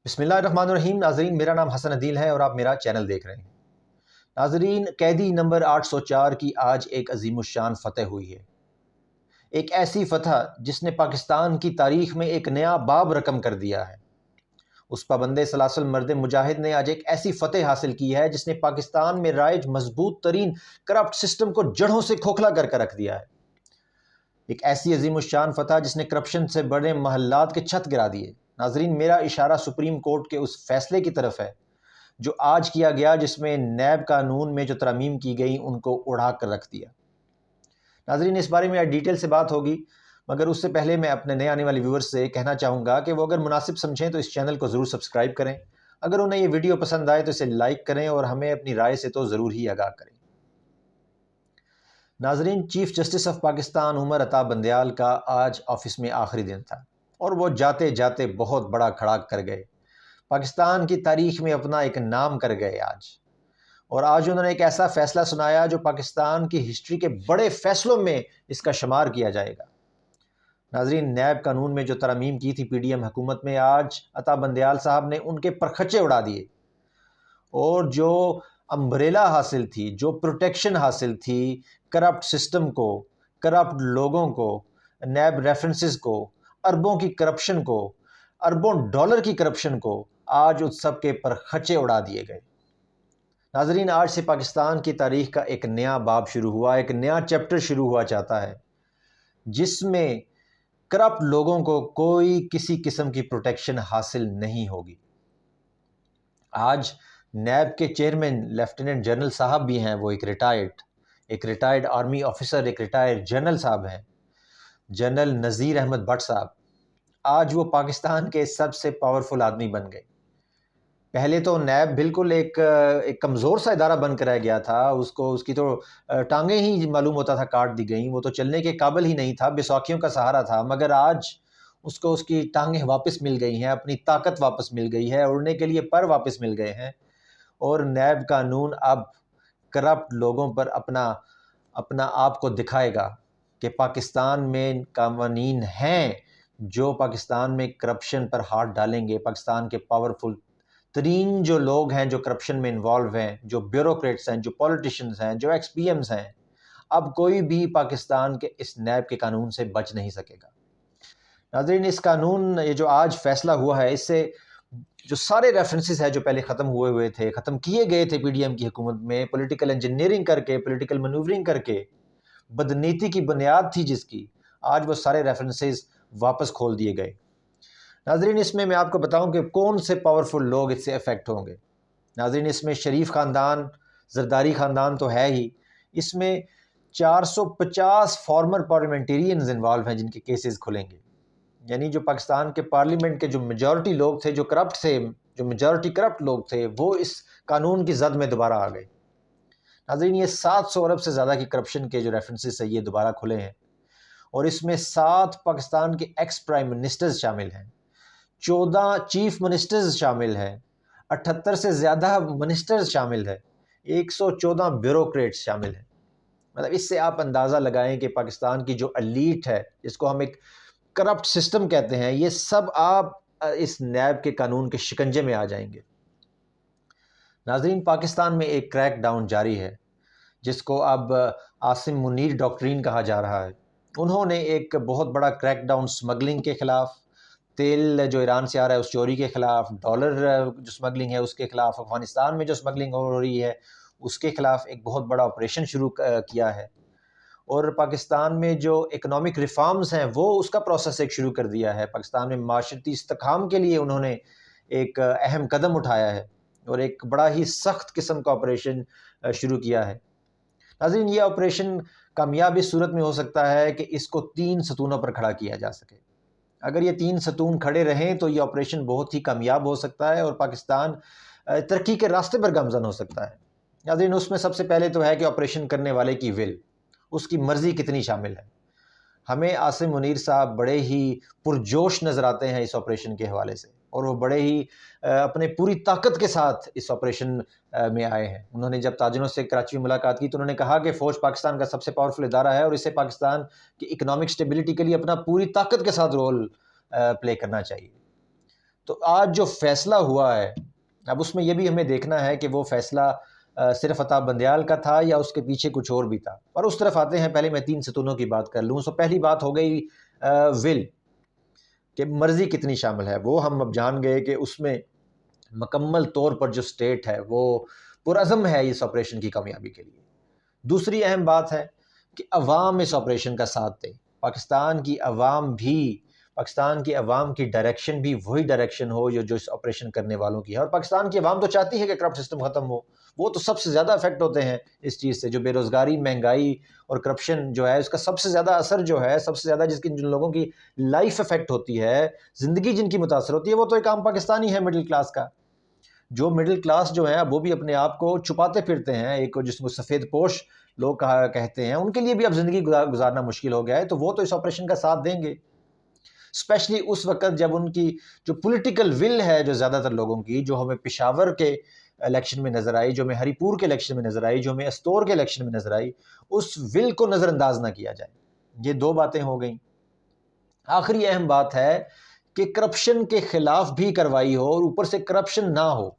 بسم اللہ الرحمن الرحیم۔ ناظرین، میرا نام حسن عدیل ہے اور آپ میرا چینل دیکھ رہے ہیں۔ ناظرین، قیدی نمبر 804 کی آج ایک عظیم الشان فتح ہوئی ہے۔ ایک ایسی فتح جس نے پاکستان کی تاریخ میں ایک نیا باب رقم کر دیا ہے۔ اس پابند سلاسل مرد مجاہد نے آج ایک ایسی فتح حاصل کی ہے جس نے پاکستان میں رائج مضبوط ترین کرپٹ سسٹم کو جڑوں سے کھوکھلا کر رکھ دیا ہے۔ ایک ایسی عظیم الشان فتح جس نے کرپشن سے بڑے محلات کے چھت گرا دیے۔ ناظرین، میرا اشارہ سپریم کورٹ کے اس فیصلے کی طرف ہے جو آج کیا گیا، جس میں نیب قانون میں جو ترامیم کی گئی ان کو اڑا کر رکھ دیا۔ ناظرین، اس بارے میں آج ڈیٹیل سے بات ہوگی، مگر اس سے پہلے میں اپنے نئے آنے والے ویورز سے کہنا چاہوں گا کہ وہ اگر مناسب سمجھیں تو اس چینل کو ضرور سبسکرائب کریں۔ اگر انہیں یہ ویڈیو پسند آئے تو اسے لائک کریں اور ہمیں اپنی رائے سے تو ضرور ہی آگاہ کریں۔ ناظرین، chief justice of Pakistan Umar Ata Bandial کا آج آفس میں آخری دن تھا اور وہ جاتے جاتے بہت بڑا کھڑا کر گئے، پاکستان کی تاریخ میں اپنا ایک نام کر گئے اور آج انہوں نے ایک ایسا فیصلہ سنایا جو پاکستان کی ہسٹری کے بڑے فیصلوں میں اس کا شمار کیا جائے گا۔ ناظرین، نیب قانون میں جو ترامیم کی تھی پی ڈی ایم حکومت میں، آج عطا بندیال صاحب نے ان کے پرخچے اڑا دیے، اور جو امبریلا حاصل تھی، جو پروٹیکشن حاصل تھی کرپٹ سسٹم کو، کرپٹ لوگوں کو، نیب ریفرنسز کو، اربوں کی کرپشن کو، اربوں ڈالر کی کرپشن کو، آج اس سب کے پرخچے اڑا دیے گئے۔ ناظرین، آج سے پاکستان کی تاریخ کا ایک نیا باب شروع ہوا، ایک نیا چیپٹر شروع ہوا چاہتا ہے جس میں کرپٹ لوگوں کو کوئی کسی قسم کی پروٹیکشن حاصل نہیں ہوگی۔ آج نیب کے چیئرمین لیفٹیننٹ جنرل صاحب بھی ہیں، وہ ایک ریٹائرڈ آرمی آفیسر، ایک ریٹائرڈ جنرل صاحب ہیں، جنرل نذیر احمد بٹ صاحب۔ آج وہ پاکستان کے سب سے پاورفل آدمی بن گئے۔ پہلے تو نیب بالکل ایک کمزور سا ادارہ بن کر رہ گیا تھا، اس کی تو ٹانگیں ہی معلوم ہوتا تھا کاٹ دی گئیں، وہ تو چلنے کے قابل ہی نہیں تھا، بیساکھیوں کا سہارا تھا، مگر آج اس کو اس کی ٹانگیں واپس مل گئی ہیں، اپنی طاقت واپس مل گئی ہے، اڑنے کے لیے پر واپس مل گئے ہیں، اور نیب قانون اب کرپٹ لوگوں پر اپنا آپ کو دکھائے گا کہ پاکستان میں قوانین ہیں جو پاکستان میں کرپشن پر ہاتھ ڈالیں گے۔ پاکستان کے پاورفل ترین جو لوگ ہیں جو کرپشن میں انوالو ہیں، جو بیوروکریٹس ہیں، جو پولیٹیشنز ہیں، جو ایکس پی ایمز ہیں، اب کوئی بھی پاکستان کے اس نیب کے قانون سے بچ نہیں سکے گا۔ ناظرین، اس قانون یہ جو آج فیصلہ ہوا ہے، اس سے جو سارے ریفرنسز ہیں جو پہلے ختم کیے گئے تھے پی ڈی ایم کی حکومت میں، پولیٹیکل انجینئرنگ کر کے، پولیٹیکل مینوورنگ کر کے، بدنیتی کی بنیاد تھی جس کی، آج وہ سارے ریفرنسز واپس کھول دیے گئے۔ ناظرین، اس میں آپ کو بتاؤں کہ کون سے پاورفل لوگ اس سے افیکٹ ہوں گے۔ ناظرین، اس میں شریف خاندان، زرداری خاندان تو ہے ہی، اس میں 450 فارمر پارلیمنٹیرینز انوالو ہیں جن کے کیسز کھلیں گے، یعنی جو پاکستان کے پارلیمنٹ کے جو میجورٹی لوگ تھے، جو کرپٹ تھے، جو میجورٹی کرپٹ لوگ تھے، وہ اس قانون کی زد میں دوبارہ آ گئے۔ ناظرین، یہ 700 ارب سے زیادہ کی کرپشن کے جو ریفرنسز ہیں یہ دوبارہ کھلے ہیں، اور اس میں 7 پاکستان کے ایکس پرائم منسٹرز شامل ہیں، 14 چیف منسٹرز شامل ہیں، 78 سے زیادہ منسٹرز شامل ہیں، 114 بیوروکریٹس شامل ہیں۔ مطلب اس سے آپ اندازہ لگائیں کہ پاکستان کی جو ایلیٹ ہے، جس کو ہم ایک کرپٹ سسٹم کہتے ہیں، یہ سب آپ اس نیب کے قانون کے شکنجے میں آ جائیں گے۔ ناظرین، پاکستان میں ایک کریک ڈاؤن جاری ہے جس کو اب عاصم منیر ڈاکٹرین کہا جا رہا ہے۔ انہوں نے ایک بہت بڑا کریک ڈاؤن سمگلنگ کے خلاف، تیل جو ایران سے آ رہا ہے اس چوری کے خلاف، ڈالر جو سمگلنگ ہے اس کے خلاف، افغانستان میں جو سمگلنگ ہو رہی ہے اس کے خلاف ایک بہت بڑا آپریشن شروع کیا ہے، اور پاکستان میں جو اکنامک ریفارمز ہیں وہ اس کا پروسیس ایک شروع کر دیا ہے۔ پاکستان میں معاشرتی استحکام کے لیے انہوں نے ایک اہم قدم اٹھایا ہے اور ایک بڑا ہی سخت قسم کا آپریشن شروع کیا ہے۔ ناظرین، یہ آپریشن کامیاب اس صورت میں ہو سکتا ہے کہ اس کو 3 ستونوں پر کھڑا کیا جا سکے۔ اگر یہ 3 ستون کھڑے رہیں تو یہ آپریشن بہت ہی کامیاب ہو سکتا ہے اور پاکستان ترقی کے راستے پر گامزن ہو سکتا ہے۔ ناظرین، اس میں سب سے پہلے تو ہے کہ آپریشن کرنے والے کی ول، اس کی مرضی کتنی شامل ہے۔ ہمیں عاصم منیر صاحب بڑے ہی پرجوش نظر آتے ہیں اس آپریشن کے حوالے سے، اور وہ بڑے ہی اپنے پوری طاقت کے ساتھ اس آپریشن میں آئے ہیں۔ انہوں نے جب تاجروں سے کراچی میں ملاقات کی تو انہوں نے کہا کہ فوج پاکستان کا سب سے پاورفل ادارہ ہے اور اسے پاکستان کی اکنامک سٹیبلٹی کے لیے اپنا پوری طاقت کے ساتھ رول پلے کرنا چاہیے۔ تو آج جو فیصلہ ہوا ہے، اب اس میں یہ بھی ہمیں دیکھنا ہے کہ وہ فیصلہ صرف عطا بندیال کا تھا یا اس کے پیچھے کچھ اور بھی تھا۔ اور اس طرف آتے ہیں، پہلے میں 3 ستونوں کی بات کر لوں۔ پہلی بات ہو گئی ول، کہ مرضی کتنی شامل ہے۔ وہ ہم اب جان گئے کہ اس میں مکمل طور پر جو سٹیٹ ہے وہ پرعزم ہے اس آپریشن کی کامیابی کے لیے۔ دوسری اہم بات ہے کہ عوام اس آپریشن کا ساتھ دے، پاکستان کی عوام کی ڈائریکشن بھی وہی ڈائریکشن ہو جو اس آپریشن کرنے والوں کی ہے۔ اور پاکستان کی عوام تو چاہتی ہے کہ کرپٹ سسٹم ختم ہو، وہ تو سب سے زیادہ افیکٹ ہوتے ہیں اس چیز سے، جو بے روزگاری، مہنگائی اور کرپشن جو ہے اس کا سب سے زیادہ اثر جو ہے، سب سے زیادہ جن لوگوں کی لائف افیکٹ ہوتی ہے، زندگی جن کی متاثر ہوتی ہے، وہ تو ایک عام پاکستانی ہے، مڈل کلاس کا۔ جو مڈل کلاس جو ہے وہ بھی اپنے آپ کو چھپاتے پھرتے ہیں، ایک جس کو سفید پوش لوگ کہتے ہیں، ان کے لیے بھی اب زندگی گزارنا مشکل ہو گیا ہے، تو وہ تو اس آپریشن کا ساتھ دیں گے، اسپیشلی اس وقت جب ان کی جو پولیٹیکل ول ہے، جو زیادہ تر لوگوں کی، جو ہمیں پشاور کے الیکشن میں نظر آئی، جو ہمیں ہری پور کے الیکشن میں نظر آئی، جو ہمیں استور کے الیکشن میں نظر آئی، اس ول کو نظر انداز نہ کیا جائے۔ یہ 2 باتیں ہو گئیں۔ آخری اہم بات ہے کہ کرپشن کے خلاف بھی کارروائی ہو اور اوپر سے کرپشن نہ ہو،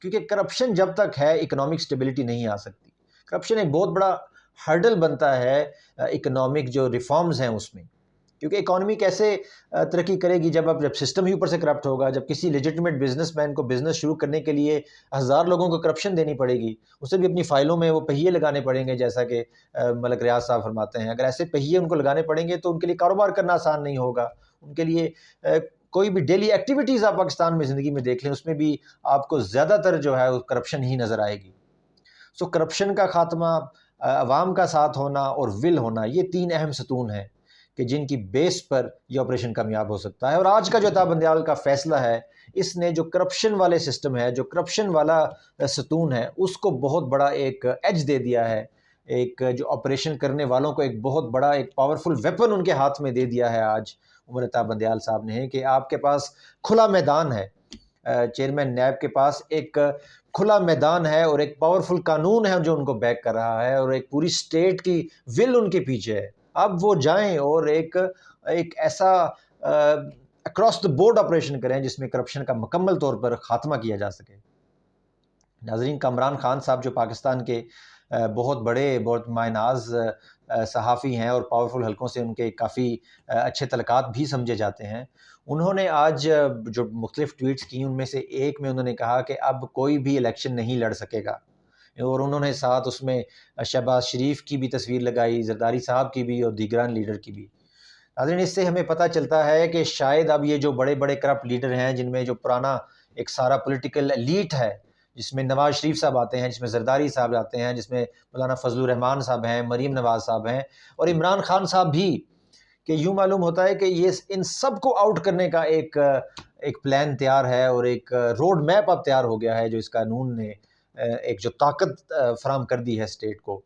کیونکہ کرپشن جب تک ہے اکنامک سٹیبلٹی نہیں آ سکتی۔ کرپشن ایک بہت بڑا ہرڈل بنتا ہے اکنامک جو ریفارمز ہیں اس میں، کیونکہ اکانومی کیسے ترقی کرے گی جب سسٹم ہی اوپر سے کرپٹ ہوگا، جب کسی لیجٹمیٹ بزنس مین کو بزنس شروع کرنے کے لیے 1000 لوگوں کو کرپشن دینی پڑے گی، اسے بھی اپنی فائلوں میں وہ پہیے لگانے پڑیں گے، جیسا کہ ملک ریاض صاحب فرماتے ہیں۔ اگر ایسے پہیے ان کو لگانے پڑیں گے تو ان کے لیے کاروبار کرنا آسان نہیں ہوگا، ان کے لیے کوئی بھی ڈیلی ایکٹیویٹیز آپ پاکستان میں زندگی میں دیکھ لیں، اس میں بھی آپ کو زیادہ تر جو ہے کرپشن ہی نظر آئے گی۔ کرپشن کا خاتمہ، عوام کا ساتھ ہونا اور ول ہونا، یہ 3 اہم ستون ہیں کہ جن کی بیس پر یہ آپریشن کامیاب ہو سکتا ہے۔ اور آج کا جو عطا بندیال کا فیصلہ ہے، اس نے جو کرپشن والے سسٹم ہے، جو کرپشن والا ستون ہے، اس کو بہت بڑا ایک ایج دے دیا ہے، ایک جو آپریشن کرنے والوں کو ایک بہت بڑا ایک پاورفل ویپن ان کے ہاتھ میں دے دیا ہے آج عمر عطا بندیال صاحب نے، کہ آپ کے پاس کھلا میدان ہے، چیئرمین نیب کے پاس ایک کھلا میدان ہے اور ایک پاورفل قانون ہے جو ان کو بیک کر رہا ہے، اور ایک پوری سٹیٹ کی ول ان کے پیچھے ہے۔ اب وہ جائیں اور ایک ایسا اکراس دا بورڈ آپریشن کریں جس میں کرپشن کا مکمل طور پر خاتمہ کیا جا سکے۔ ناظرین، کامران خان صاحب جو پاکستان کے بہت بڑے، بہت مائناز صحافی ہیں اور پاورفل حلقوں سے ان کے کافی اچھے تعلقات بھی سمجھے جاتے ہیں، انہوں نے آج جو مختلف ٹویٹس کی، ان میں سے ایک میں انہوں نے کہا کہ اب کوئی بھی الیکشن نہیں لڑ سکے گا، اور انہوں نے ساتھ اس میں شہباز شریف کی بھی تصویر لگائی، زرداری صاحب کی بھی اور دیگران لیڈر کی بھی۔ ناظرین، اس سے ہمیں پتہ چلتا ہے کہ شاید اب یہ جو بڑے بڑے کرپٹ لیڈر ہیں، جن میں جو پرانا ایک سارا پولیٹیکل ایلیٹ ہے، جس میں نواز شریف صاحب آتے ہیں، جس میں زرداری صاحب آتے ہیں، جس میں مولانا فضل الرحمان صاحب ہیں، مریم نواز صاحب ہیں، اور عمران خان صاحب بھی، کہ یوں معلوم ہوتا ہے کہ یہ ان سب کو آؤٹ کرنے کا ایک پلان تیار ہے، اور ایک روڈ میپ اب تیار ہو گیا ہے، جو اس قانون نے ایک جو طاقت فراہم کر دی ہے اسٹیٹ کو،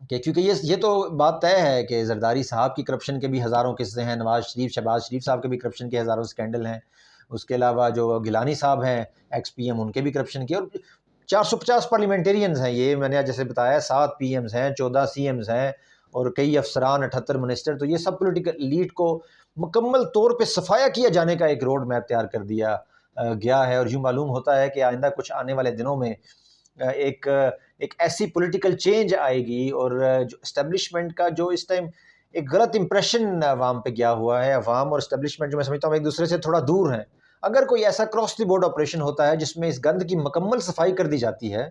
کہ کیونکہ یہ تو بات طے ہے کہ زرداری صاحب کی کرپشن کے بھی ہزاروں قصے ہیں، شہباز شریف صاحب کے بھی کرپشن کے ہزاروں سکینڈل ہیں، اس کے علاوہ جو گیلانی صاحب ہیں ایکس پی ایم، ان کے بھی کرپشن کی، اور 450 پارلیمنٹیرینز ہیں، یہ میں نے جیسے بتایا 7 پی ایمز ہیں، 14 سی ایمز ہیں، اور کئی افسران، 78 منسٹر، تو یہ سب پولیٹیکل لیڈ کو مکمل طور پہ صفایا کیا جانے کا ایک روڈ میپ تیار کر دیا گیا ہے۔ اور یوں معلوم ہوتا ہے کہ آئندہ کچھ آنے والے دنوں میں ایک ایسی پولیٹیکل چینج آئے گی، اور جو اسٹیبلشمنٹ کا جو اس ٹائم ایک غلط امپریشن عوام پہ گیا ہوا ہے، عوام اور اسٹیبلشمنٹ جو میں سمجھتا ہوں ایک دوسرے سے تھوڑا دور ہیں، اگر کوئی ایسا کراس دی بورڈ آپریشن ہوتا ہے جس میں اس گند کی مکمل صفائی کر دی جاتی ہے،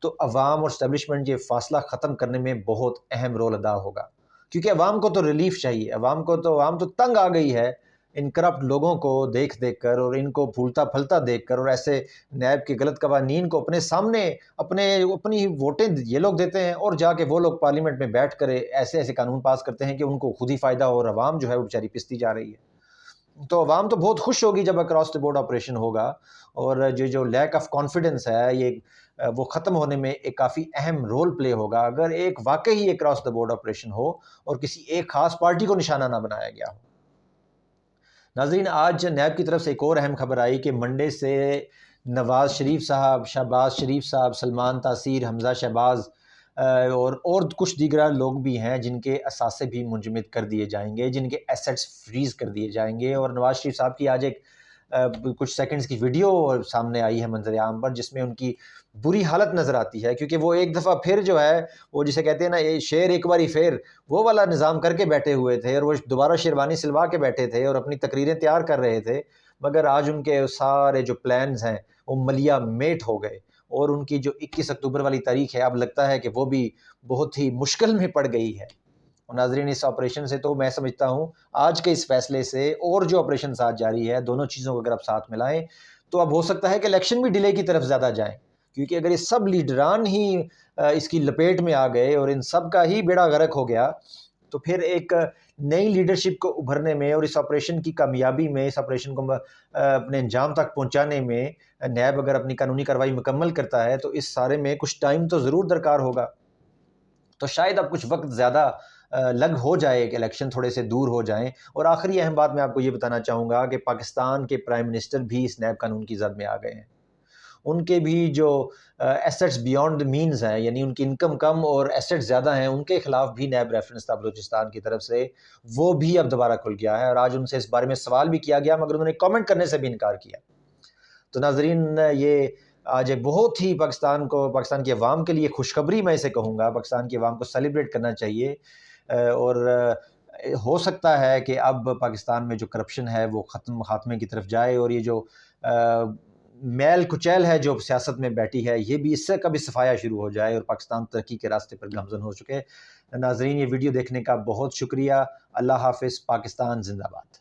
تو عوام اور اسٹیبلشمنٹ یہ فاصلہ ختم کرنے میں بہت اہم رول ادا ہوگا، کیونکہ عوام کو تو ریلیف چاہیے، عوام تو تنگ آ گئی ہے ان کرپٹ لوگوں کو دیکھ کر، اور ان کو پھولتا پھلتا دیکھ کر، اور ایسے نیب کے غلط قوانین کو اپنے سامنے اپنی ووٹیں یہ لوگ دیتے ہیں، اور جا کے وہ لوگ پارلیمنٹ میں بیٹھ کر ایسے قانون پاس کرتے ہیں کہ ان کو خود ہی فائدہ ہو، اور عوام جو ہے وہ بیچاری پستی جا رہی ہے۔ تو عوام تو بہت خوش ہوگی جب اکراس دی بورڈ آپریشن ہوگا، اور جو لیک آف کانفیڈنس ہے وہ ختم ہونے میں ایک کافی اہم رول پلے ہوگا، اگر ایک واقعی اکراس دی بورڈ آپریشن ہو اور کسی ایک خاص پارٹی کو نشانہ نہ بنایا گیا ہو۔ ناظرین، آج نیب کی طرف سے ایک اور اہم خبر آئی کہ منڈے سے نواز شریف صاحب، شہباز شریف صاحب، سلمان تاثیر، حمزہ شہباز اور کچھ دیگر لوگ بھی ہیں جن کے اثاثے بھی منجمد کر دیے جائیں گے، جن کے ایسٹس فریز کر دیے جائیں گے، اور نواز شریف صاحب کی آج ایک کچھ سیکنڈز کی ویڈیو سامنے آئی ہے منظر عام پر، جس میں ان کی بری حالت نظر آتی ہے، کیونکہ وہ ایک دفعہ پھر جو ہے وہ جسے کہتے ہیں نا یہ شیر ایک باری پھر، وہ والا نظام کر کے بیٹھے ہوئے تھے، اور وہ دوبارہ شیروانی سلوا کے بیٹھے تھے اور اپنی تقریریں تیار کر رہے تھے، مگر آج ان کے سارے جو پلانز ہیں وہ ملیا میٹ ہو گئے، اور ان کی جو 21 اکتوبر والی تاریخ ہے اب لگتا ہے کہ وہ بھی بہت ہی مشکل میں پڑ گئی ہے۔ اور ناظرین، اس آپریشن سے تو میں سمجھتا ہوں آج کے اس فیصلے سے اور جو آپریشن ساتھ جاری ہے، دونوں چیزوں کو اگر آپ ساتھ ملائیں تو اب ہو سکتا ہے کہ الیکشن بھی ڈیلے کی طرف زیادہ جائیں، کیونکہ اگر یہ سب لیڈران ہی اس کی لپیٹ میں آ گئے اور ان سب کا ہی بیڑا غرق ہو گیا، تو پھر ایک نئی لیڈرشپ کو ابھرنے میں اور اس آپریشن کی کامیابی میں، اس آپریشن کو اپنے انجام تک پہنچانے میں نیب اگر اپنی قانونی کارروائی مکمل کرتا ہے تو اس سارے میں کچھ ٹائم تو ضرور درکار ہوگا۔ تو شاید اب کچھ وقت زیادہ لگ ہو جائے کہ الیکشن تھوڑے سے دور ہو جائیں۔ اور آخری اہم بات میں آپ کو یہ بتانا چاہوں گا کہ پاکستان کے پرائم منسٹر بھی اس نیب قانون کی زد میں آ گئے ہیں۔ ان کے بھی جو ایسٹس بیانڈ مینز ہیں، یعنی ان کی انکم کم اور ایسٹس زیادہ ہیں، ان کے خلاف بھی نیب ریفرنس تھا بلوچستان کی طرف سے، وہ بھی اب دوبارہ کھل گیا ہے، اور آج ان سے اس بارے میں سوال بھی کیا گیا مگر انہوں نے کامنٹ کرنے سے بھی انکار کیا۔ تو ناظرین، یہ آج ایک بہت ہی پاکستان کی عوام کے لیے خوشخبری میں اسے کہوں گا، پاکستان کی عوام کو سیلیبریٹ کرنا چاہیے، اور ہو سکتا ہے کہ اب پاکستان میں جو کرپشن ہے وہ خاتمے کی طرف جائے، اور یہ جو میل کچیل ہے جو سیاست میں بیٹھی ہے، یہ بھی اس سے کبھی صفایا شروع ہو جائے اور پاکستان ترقی کے راستے پر گامزن ہو چکے۔ ناظرین، یہ ویڈیو دیکھنے کا بہت شکریہ۔ اللہ حافظ۔ پاکستان زندہ باد۔